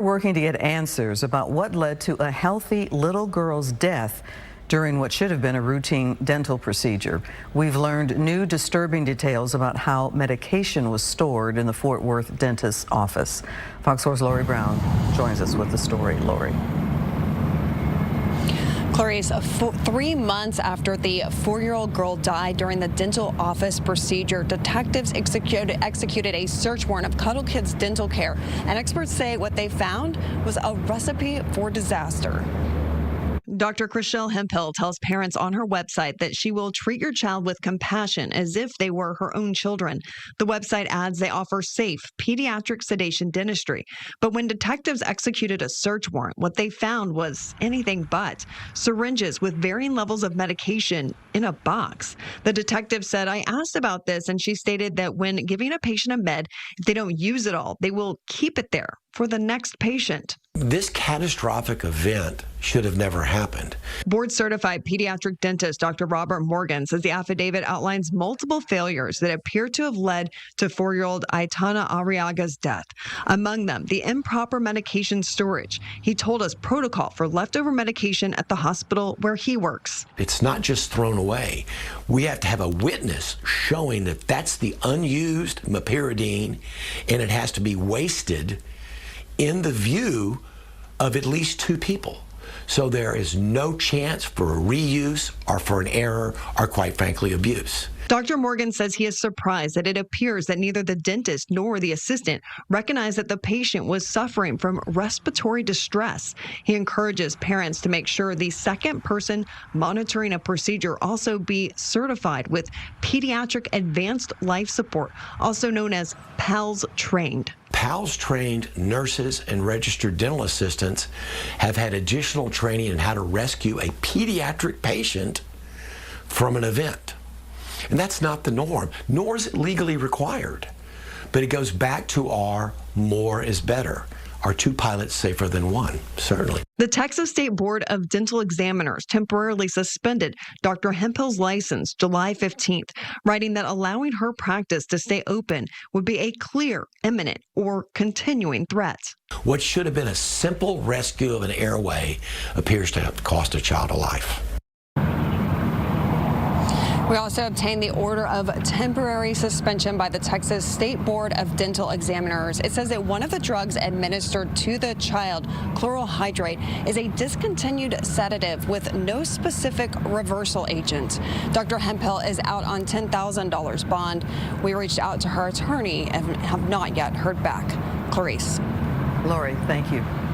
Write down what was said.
Working to get answers about what led to a healthy little girl's death during what should have been a routine dental procedure. We've learned new disturbing details about how medication was stored in the Fort Worth dentist's office. Fox 4's Lori Brown joins us with the story. Lori. Clarice, 3 months after the 4-year-old girl died during the dental office procedure, detectives executed a search warrant of Cuddle Kids Dental Care, and experts say what they found was a recipe for disaster. Dr. Chrishelle Hemphill tells parents on her website that she will treat your child with compassion as if they were her own children. The website adds they offer safe pediatric sedation dentistry. But when detectives executed a search warrant, what they found was anything but syringes with varying levels of medication in a box. The detective said, "I asked about this," and she stated that when giving a patient a med, if they don't use it all, they will keep it there for the next patient. This catastrophic event should have never happened. Board-certified pediatric dentist Dr. Robert Morgan says the affidavit outlines multiple failures that appear to have led to 4-year-old Aithana Arriaga's death. Among them, the improper medication storage. He told us protocol for leftover medication at the hospital where he works. It's not just thrown away. We have to have a witness showing that that's the unused meperidine, and it has to be wasted in the view of at least 2 people. So there is no chance for a reuse or for an error or, quite frankly, abuse. Dr. Morgan says he is surprised that it appears that neither the dentist nor the assistant recognized that the patient was suffering from respiratory distress. He encourages parents to make sure the second person monitoring a procedure also be certified with Pediatric Advanced Life Support, also known as PALS trained. PALS trained nurses and registered dental assistants have had additional training in how to rescue a pediatric patient from an event. And that's not the norm, nor is it legally required. But it goes back to our more is better. Are 2 pilots safer than 1? Certainly. The Texas State Board of Dental Examiners temporarily suspended Dr. Hemphill's license July 15th, writing that allowing her practice to stay open would be a clear, imminent, or continuing threat. What should have been a simple rescue of an airway appears to have cost a child a life. We also obtained the order of temporary suspension by the Texas State Board of Dental Examiners. It says that one of the drugs administered to the child, chloral hydrate, is a discontinued sedative with no specific reversal agent. Dr. Hemphill is out on $10,000 bond. We reached out to her attorney and have not yet heard back. Clarice. Lori, thank you.